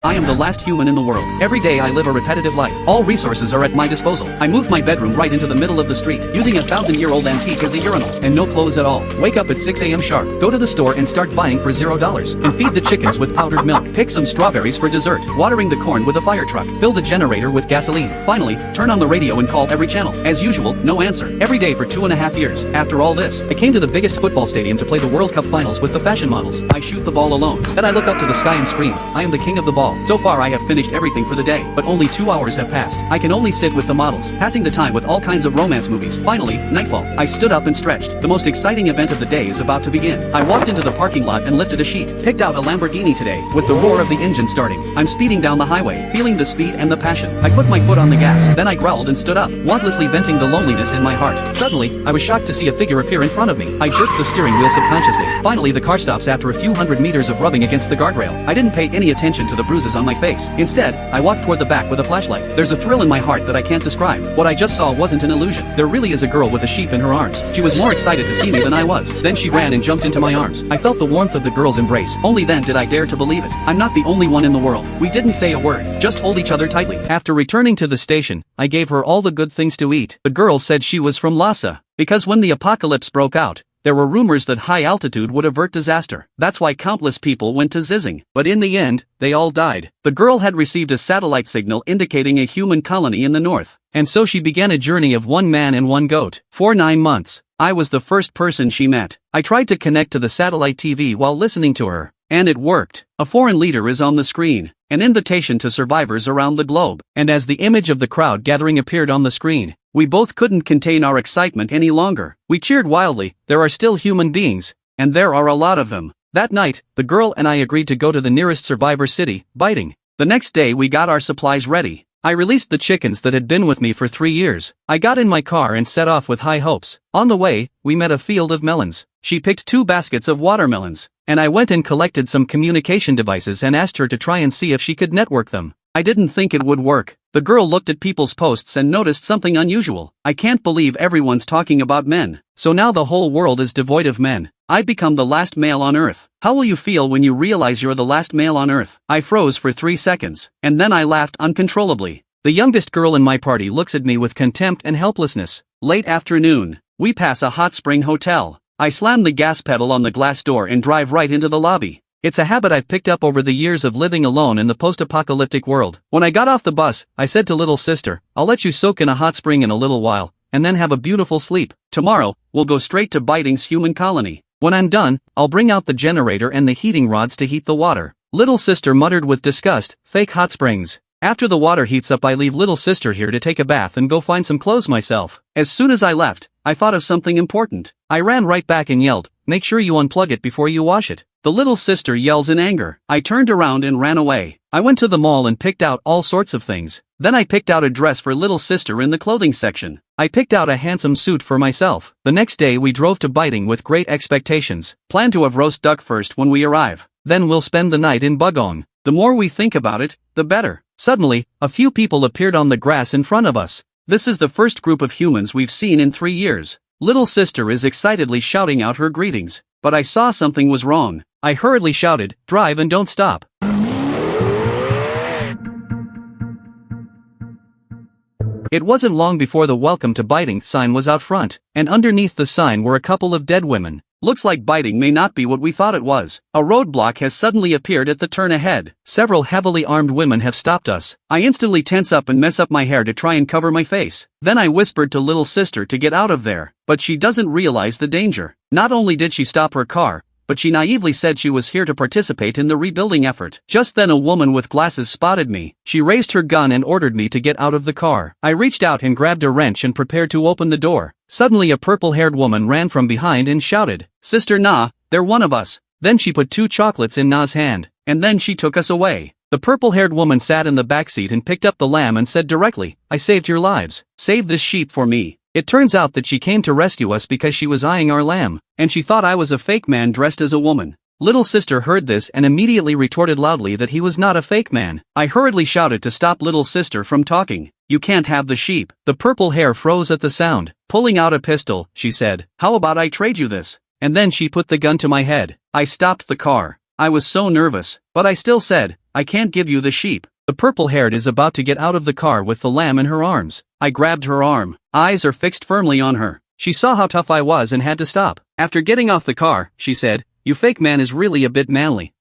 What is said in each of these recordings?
I am the last human in the world. Every day I live a repetitive life. All resources are at my disposal. I move my bedroom right into the middle of the street, using a 1,000-year-old antique as a urinal, and no clothes at all. Wake up at 6 a.m. sharp, go to the store and start buying for $0, and feed the chickens with powdered milk. Pick some strawberries for dessert, watering the corn with a fire truck. Fill the generator with gasoline. Finally, turn on the radio and call every channel. As usual, no answer. Every day for 2.5 years. After all this, I came to the biggest football stadium to play the World Cup finals with the fashion models. I shoot the ball alone. Then I look up to the sky and scream, I am the king of the ball. So far I have finished everything for the day, but only 2 hours have passed. I can only sit with the models, passing the time with all kinds of romance movies. Finally, nightfall. I stood up and stretched. The most exciting event of the day is about to begin. I walked into the parking lot and lifted a sheet. Picked out a Lamborghini today, with the roar of the engine starting. I'm speeding down the highway, feeling the speed and the passion. I put my foot on the gas, then I growled and stood up, wantlessly venting the loneliness in my heart. Suddenly, I was shocked to see a figure appear in front of me. I jerked the steering wheel subconsciously. Finally, the car stops after a few hundred meters of rubbing against the guardrail. I didn't pay any attention to the bruises on my face. Instead, I walked toward the back with a flashlight. There's a thrill in my heart that I can't describe. What I just saw wasn't an illusion. There really is a girl with a sheep in her arms. She was more excited to see me than I was. Then she ran and jumped into my arms. I felt the warmth of the girl's embrace. Only then did I dare to believe it. I'm not the only one in the world. We didn't say a word, just hold each other tightly. After returning to the station, I gave her all the good things to eat. The girl said she was from Lhasa, because when the apocalypse broke out, there were rumors that high altitude would avert disaster. That's why countless people went to Zizing. But in the end, they all died. The girl had received a satellite signal indicating a human colony in the north. And so she began a journey of 1 man and 1 goat. For 9 months, I was the first person she met. I tried to connect to the satellite TV while listening to her. And it worked. A foreign leader is on the screen, an invitation to survivors around the globe. And as the image of the crowd gathering appeared on the screen, we both couldn't contain our excitement any longer. We cheered wildly. There are still human beings, and there are a lot of them. That night, the girl and I agreed to go to the nearest survivor city, Biting. The next day we got our supplies ready. I released the chickens that had been with me for 3 years. I got in my car and set off with high hopes. On the way, we met a field of melons. She picked 2 baskets of watermelons, and I went and collected some communication devices and asked her to try and see if she could network them. I didn't think it would work. The girl looked at people's posts and noticed something unusual. I can't believe everyone's talking about men. So now the whole world is devoid of men. I've become the last male on Earth. How will you feel when you realize you're the last male on Earth? I froze for 3 seconds, and then I laughed uncontrollably. The youngest girl in my party looks at me with contempt and helplessness. Late afternoon. We pass a hot spring hotel. I slam the gas pedal on the glass door and drive right into the lobby. It's a habit I've picked up over the years of living alone in the post-apocalyptic world. When I got off the bus, I said to little sister, I'll let you soak in a hot spring in a little while, and then have a beautiful sleep. Tomorrow, we'll go straight to Biting's human colony. When I'm done, I'll bring out the generator and the heating rods to heat the water. Little sister muttered with disgust, fake hot springs. After the water heats up I leave little sister here to take a bath and go find some clothes myself. As soon as I left, I thought of something important. I ran right back and yelled, make sure you unplug it before you wash it. The little sister yells in anger. I turned around and ran away. I went to the mall and picked out all sorts of things. Then I picked out a dress for little sister in the clothing section. I picked out a handsome suit for myself. The next day we drove to Biting with great expectations. Plan to have roast duck first when we arrive. Then we'll spend the night in Bugong. The more we think about it, the better. Suddenly, a few people appeared on the grass in front of us. This is the first group of humans we've seen in 3 years. Little sister is excitedly shouting out her greetings. But I saw something was wrong. I hurriedly shouted, drive and don't stop. It wasn't long before the welcome to Biting sign was out front, and underneath the sign were a couple of dead women. Looks like Biting may not be what we thought it was. A roadblock has suddenly appeared at the turn ahead. Several heavily armed women have stopped us. I instantly tense up and mess up my hair to try and cover my face. Then I whispered to little sister to get out of there, but she doesn't realize the danger. Not only did she stop her car, but she naively said she was here to participate in the rebuilding effort. Just then a woman with glasses spotted me. She raised her gun and ordered me to get out of the car. I reached out and grabbed a wrench and prepared to open the door. Suddenly a purple-haired woman ran from behind and shouted, Sister Na, they're one of us. Then she put 2 chocolates in Na's hand, and then she took us away. The purple-haired woman sat in the backseat and picked up the lamb and said directly, I saved your lives. Save this sheep for me. It turns out that she came to rescue us because she was eyeing our lamb, and she thought I was a fake man dressed as a woman. Little sister heard this and immediately retorted loudly that he was not a fake man. I hurriedly shouted to stop little sister from talking. You can't have the sheep. The purple hair froze at the sound. Pulling out a pistol, she said, how about I trade you this? And then she put the gun to my head. I stopped the car. I was so nervous, but I still said, I can't give you the sheep. The purple-haired is about to get out of the car with the lamb in her arms. I grabbed her arm. Eyes are fixed firmly on her. She saw how tough I was and had to stop. After getting off the car, she said, "You fake man is really a bit manly."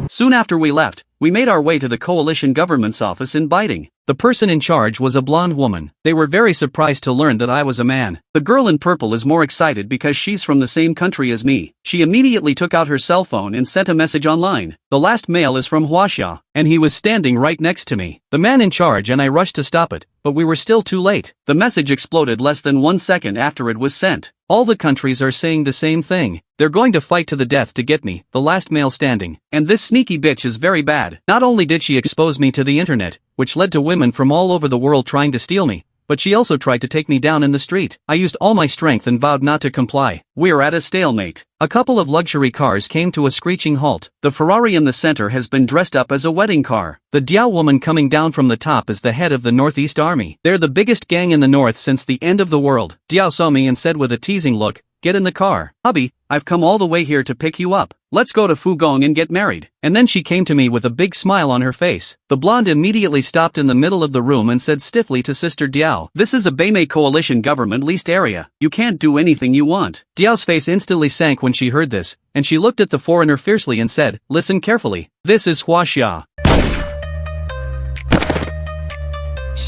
Soon after we left, we made our way to the coalition government's office in Biting. The person in charge was a blonde woman. They were very surprised to learn that I was a man. The girl in purple is more excited because she's from the same country as me. She immediately took out her cell phone and sent a message online. The last mail is from Huaxia, and he was standing right next to me. The man in charge and I rushed to stop it, but we were still too late. The message exploded less than 1 second after it was sent. All the countries are saying the same thing. They're going to fight to the death to get me, the last male standing. And this sneaky bitch is very bad. Not only did she expose me to the internet, which led to women from all over the world trying to steal me, but she also tried to take me down in the street. I used all my strength and vowed not to comply. We're at a stalemate. A couple of luxury cars came to a screeching halt. The Ferrari in the center has been dressed up as a wedding car. The Diao woman coming down from the top is the head of the Northeast Army. They're the biggest gang in the north since the end of the world. Diao saw me and said with a teasing look, "Get in the car. Hubby, I've come all the way here to pick you up. Let's go to Fugong and get married." And then she came to me with a big smile on her face. The blonde immediately stopped in the middle of the room and said stiffly to Sister Diao, "This is a Beimei coalition government leased area. You can't do anything you want." Diao's face instantly sank when she heard this, and she looked at the foreigner fiercely and said, "Listen carefully. This is Huaxia."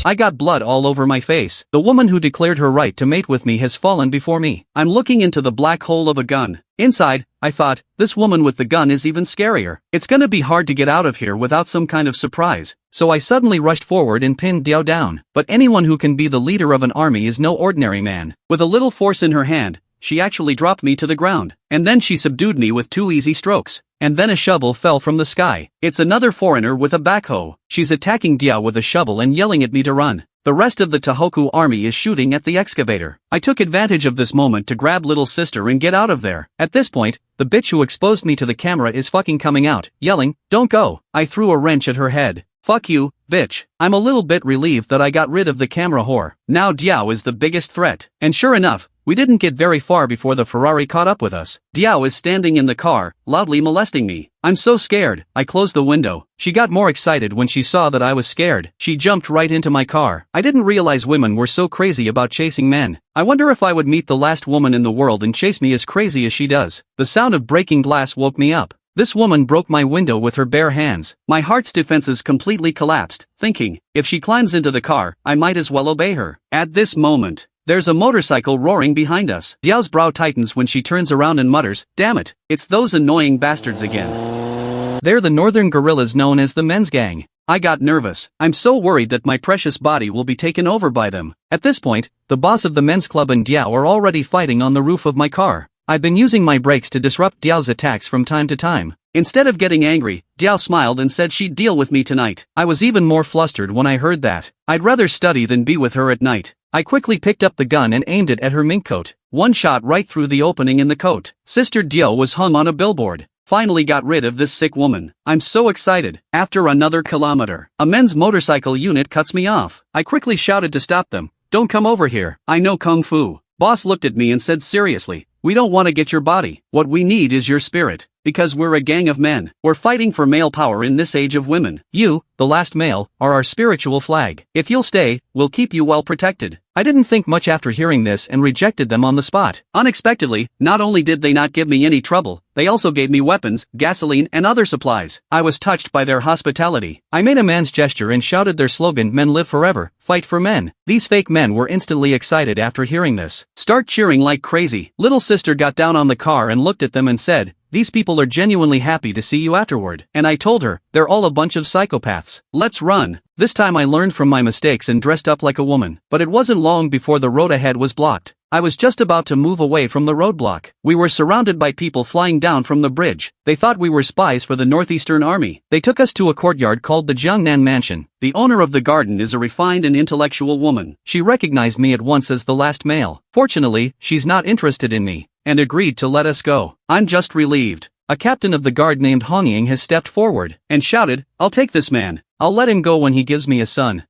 I got blood all over my face. The woman who declared her right to mate with me has fallen before me. I'm looking into the black hole of a gun. Inside, I thought, this woman with the gun is even scarier. It's gonna be hard to get out of here without some kind of surprise. So I suddenly rushed forward and pinned Diao down. But anyone who can be the leader of an army is no ordinary man. With a little force in her hand, she actually dropped me to the ground. And then she subdued me with 2 easy strokes. And then a shovel fell from the sky. It's another foreigner with a backhoe. She's attacking Diao with a shovel and yelling at me to run. The rest of the Tohoku army is shooting at the excavator. I took advantage of this moment to grab little sister and get out of there. At this point, the bitch who exposed me to the camera is fucking coming out, yelling, "Don't go." I threw a wrench at her head. "Fuck you, bitch." I'm a little bit relieved that I got rid of the camera whore. Now Diao is the biggest threat. And sure enough, we didn't get very far before the Ferrari caught up with us. Diao is standing in the car, loudly molesting me. I'm so scared. I closed the window. She got more excited when she saw that I was scared. She jumped right into my car. I didn't realize women were so crazy about chasing men. I wonder if I would meet the last woman in the world and chase me as crazy as she does. The sound of breaking glass woke me up. This woman broke my window with her bare hands. My heart's defenses completely collapsed, thinking, if she climbs into the car, I might as well obey her. At this moment, there's a motorcycle roaring behind us. Diao's brow tightens when she turns around and mutters, "Damn it, it's those annoying bastards again." They're the northern guerrillas known as the men's gang. I got nervous. I'm so worried that my precious body will be taken over by them. At this point, the boss of the men's club and Diao are already fighting on the roof of my car. I've been using my brakes to disrupt Diao's attacks from time to time. Instead of getting angry, Diao smiled and said she'd deal with me tonight. I was even more flustered when I heard that. I'd rather study than be with her at night. I quickly picked up the gun and aimed it at her mink coat. One shot right through the opening in the coat. Sister Diao was hung on a billboard. Finally got rid of this sick woman. I'm so excited. After another kilometer, a men's motorcycle unit cuts me off. I quickly shouted to stop them. "Don't come over here. I know Kung Fu." Boss looked at me and said seriously, "We don't want to get your body. What we need is your spirit. Because we're a gang of men. We're fighting for male power in this age of women. You, the last male, are our spiritual flag. If you'll stay, we'll keep you well protected." I didn't think much after hearing this and rejected them on the spot. Unexpectedly, not only did they not give me any trouble, they also gave me weapons, gasoline and other supplies. I was touched by their hospitality. I made a man's gesture and shouted their slogan, "Men live forever, fight for men." These fake men were instantly excited after hearing this. Start cheering like crazy. Little sister got down on the car and looked at them and said, "These people are genuinely happy to see you afterward." And I told her, "They're all a bunch of psychopaths. Let's run." This time I learned from my mistakes and dressed up like a woman. But it wasn't long before the road ahead was blocked. I was just about to move away from the roadblock. We were surrounded by people flying down from the bridge. They thought we were spies for the Northeastern Army. They took us to a courtyard called the Jiangnan Mansion. The owner of the garden is a refined and intellectual woman. She recognized me at once as the last male. Fortunately, she's not interested in me, and agreed to let us go. I'm just relieved. A captain of the guard named Hongying has stepped forward and shouted, "I'll take this man. I'll let him go when he gives me a son."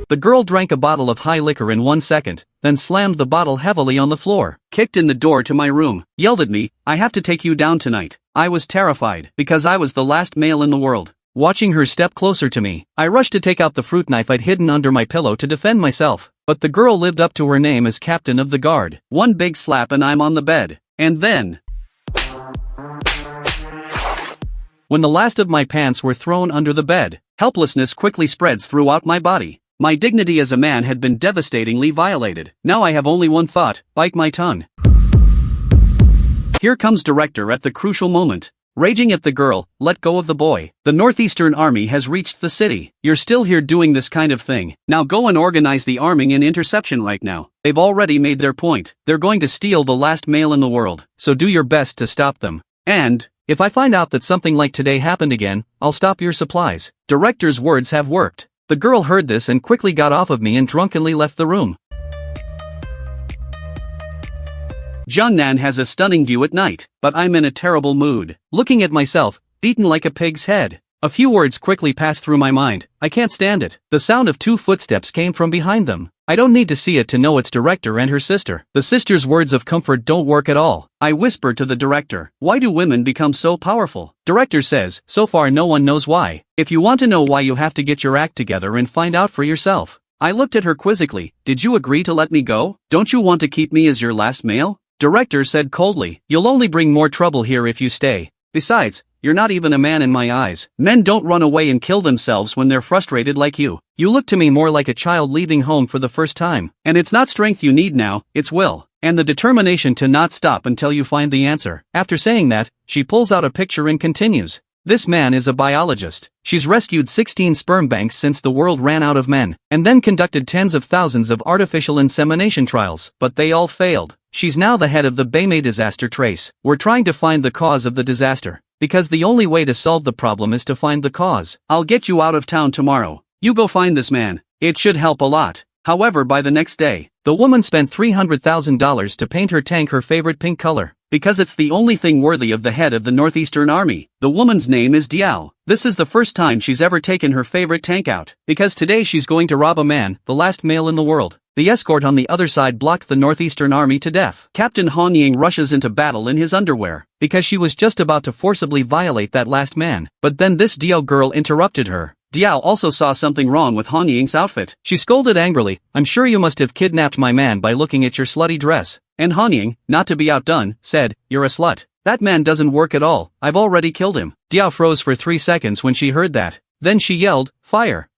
The girl drank a bottle of high liquor in 1 second, then slammed the bottle heavily on the floor, kicked in the door to my room, yelled at me, "I have to take you down tonight." I was terrified, because I was the last male in the world. Watching her step closer to me, I rushed to take out the fruit knife I'd hidden under my pillow to defend myself, but the girl lived up to her name as captain of the guard. One big slap and I'm on the bed. And then, when the last of my pants were thrown under the bed, helplessness quickly spreads throughout my body. My dignity as a man had been devastatingly violated. Now I have only one thought: bite my tongue. Here comes director at the crucial moment. Raging at the girl, let go of the boy. The Northeastern Army has reached the city. You're still here doing this kind of thing. Now go and organize the arming and interception right now. They've already made their point. They're going to steal the last male in the world, so do your best to stop them. And, if I find out that something like today happened again, I'll stop your supplies. Director's words have worked. The girl heard this and quickly got off of me and drunkenly left the room. Jungnan has a stunning view at night, but I'm in a terrible mood. Looking at myself, beaten like a pig's head. A few words quickly passed through my mind. I can't stand it. The sound of 2 footsteps came from behind them. I don't need to see it to know it's director and her sister. The sister's words of comfort don't work at all. I whisper to the director, "Why do women become so powerful?" Director says, "So far no one knows why. If you want to know why, you have to get your act together and find out for yourself." I looked at her quizzically. "Did you agree to let me go? Don't you want to keep me as your last male?" Director said coldly, "You'll only bring more trouble here if you stay. Besides, you're not even a man in my eyes. Men don't run away and kill themselves when they're frustrated like you. You look to me more like a child leaving home for the first time. And it's not strength you need now, it's will. And the determination to not stop until you find the answer." After saying that, she pulls out a picture and continues. "This man is a biologist. She's rescued 16 sperm banks since the world ran out of men, and then conducted tens of thousands of artificial insemination trials, but they all failed. She's now the head of the Beimei disaster trace. We're trying to find the cause of the disaster, because the only way to solve the problem is to find the cause. I'll get you out of town tomorrow. You go find this man. It should help a lot." However, by the next day, the woman spent $300,000 to paint her tank her favorite pink color, because it's the only thing worthy of the head of the Northeastern Army. The woman's name is Diao. This is the first time she's ever taken her favorite tank out, because today she's going to rob a man, the last male in the world. The escort on the other side blocked the Northeastern Army to death. Captain Han Ying rushes into battle in his underwear, because she was just about to forcibly violate that last man. But then this Diao girl interrupted her. Diao also saw something wrong with Han Ying's outfit. She scolded angrily, "I'm sure you must have kidnapped my man by looking at your slutty dress." And Han Ying, not to be outdone, said, "You're a slut. That man doesn't work at all. I've already killed him." Diao froze for 3 seconds when she heard that. Then she yelled, "Fire!"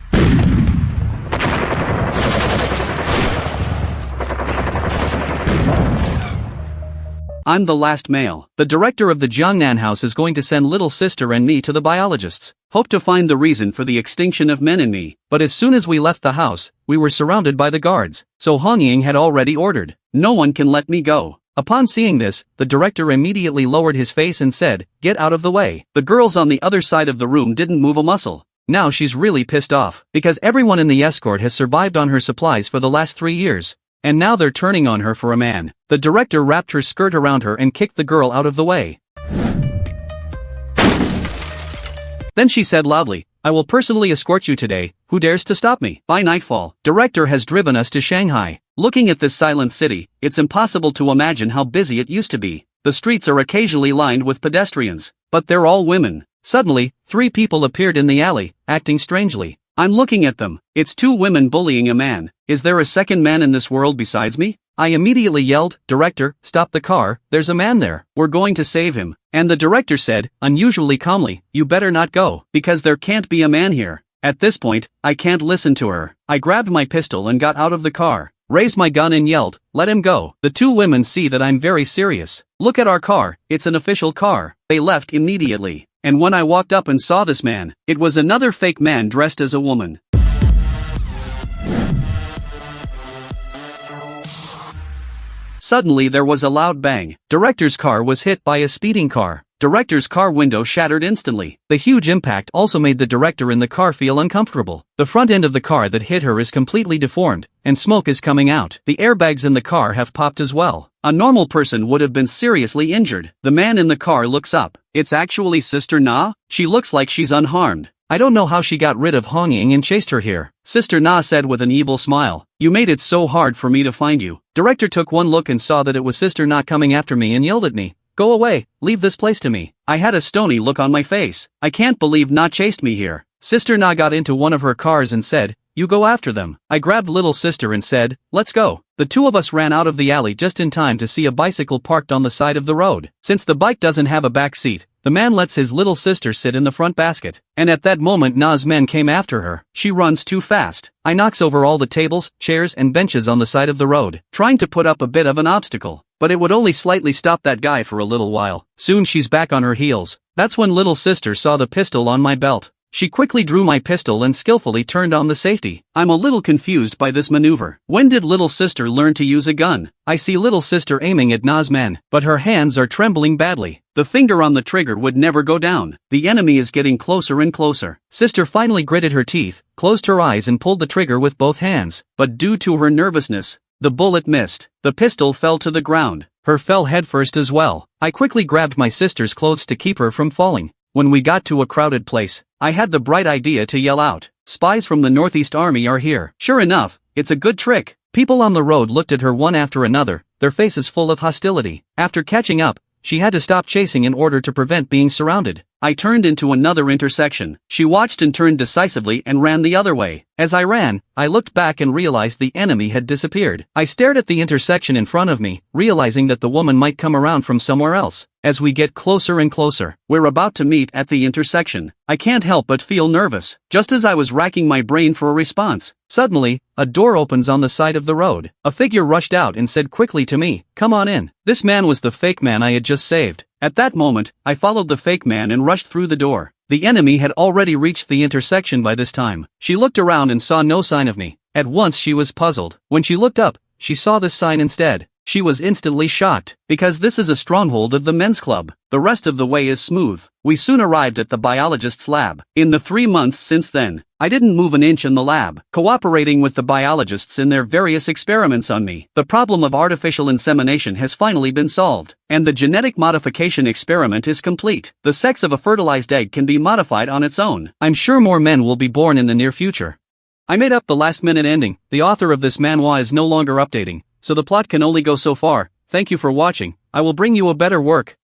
I'm the last male. The director of the Jiangnan house is going to send little sister and me to the biologists. Hope to find the reason for the extinction of men in me. But as soon as we left the house, we were surrounded by the guards. So Han Ying had already ordered, "No one can let me go." Upon seeing this, the director immediately lowered his face and said, "Get out of the way." The girls on the other side of the room didn't move a muscle. Now she's really pissed off, because everyone in the escort has survived on her supplies for the last 3 years. And now they're turning on her for a man. The director wrapped her skirt around her and kicked the girl out of the way. Then she said loudly, "I will personally escort you today. Who dares to stop me?" By nightfall, director has driven us to Shanghai. Looking at this silent city, it's impossible to imagine how busy it used to be. The streets are occasionally lined with pedestrians, but they're all women. Suddenly, 3 people appeared in the alley, acting strangely. I'm looking at them. It's 2 women bullying a man. Is there a second man in this world besides me? I immediately yelled, "Director, stop the car, there's a man there. We're going to save him." And the director said, unusually calmly, "You better not go, because there can't be a man here." At this point, I can't listen to her. I grabbed my pistol and got out of the car, raised my gun and yelled, "Let him go." The 2 women see that I'm very serious. "Look at our car, it's an official car." They left immediately. And when I walked up and saw this man, it was another fake man dressed as a woman. Suddenly there was a loud bang. Director's car was hit by a speeding car. Director's car window shattered instantly. The huge impact also made the director in the car feel uncomfortable. The front end of the car that hit her is completely deformed, and smoke is coming out. The airbags in the car have popped as well. A normal person would have been seriously injured. The man in the car looks up. It's actually Sister Na? She looks like she's unharmed. I don't know how she got rid of Hong Ying and chased her here. Sister Na said with an evil smile. You made it so hard for me to find you. Director took one look and saw that it was Sister Na coming after me and yelled at me. Go away, leave this place to me. I had a stony look on my face. I can't believe Na chased me here. Sister Na got into one of her cars and said, you go after them. I grabbed little sister and said, let's go. The two of us ran out of the alley just in time to see a bicycle parked on the side of the road. Since the bike doesn't have a back seat, the man lets his little sister sit in the front basket. And at that moment Na's men came after her. She runs too fast. I knocks over all the tables, chairs and benches on the side of the road, trying to put up a bit of an obstacle. But it would only slightly stop that guy for a little while. Soon she's back on her heels. That's when little sister saw the pistol on my belt. She quickly drew my pistol and skillfully turned on the safety. I'm a little confused by this maneuver. When did little sister learn to use a gun? I see little sister aiming at Na's men, but her hands are trembling badly. The finger on the trigger would never go down. The enemy is getting closer and closer. Sister finally gritted her teeth, closed her eyes and pulled the trigger with both hands. But due to her nervousness, the bullet missed. The pistol fell to the ground. Her fell headfirst as well. I quickly grabbed my sister's clothes to keep her from falling. When we got to a crowded place, I had the bright idea to yell out, spies from the Northeast Army are here. Sure enough, it's a good trick. People on the road looked at her one after another, their faces full of hostility. After catching up, she had to stop chasing in order to prevent being surrounded. I turned into another intersection. She watched and turned decisively and ran the other way. As I ran, I looked back and realized the enemy had disappeared. I stared at the intersection in front of me, realizing that the woman might come around from somewhere else. As we get closer and closer, we're about to meet at the intersection. I can't help but feel nervous. Just as I was racking my brain for a response, suddenly, a door opens on the side of the road. A figure rushed out and said quickly to me, come on in. This man was the fake man I had just saved. At that moment, I followed the fake man and rushed through the door. The enemy had already reached the intersection by this time. She looked around and saw no sign of me. At once she was puzzled. When she looked up, she saw this sign instead. She was instantly shocked, because this is a stronghold of the men's club. The rest of the way is smooth. We soon arrived at the biologist's lab. In the 3 months since then, I didn't move an inch in the lab, cooperating with the biologists in their various experiments on me. The problem of artificial insemination has finally been solved, and the genetic modification experiment is complete. The sex of a fertilized egg can be modified on its own. I'm sure more men will be born in the near future. I made up the last-minute ending. The author of this manhwa is no longer updating, so the plot can only go so far. Thank you for watching. I will bring you a better work.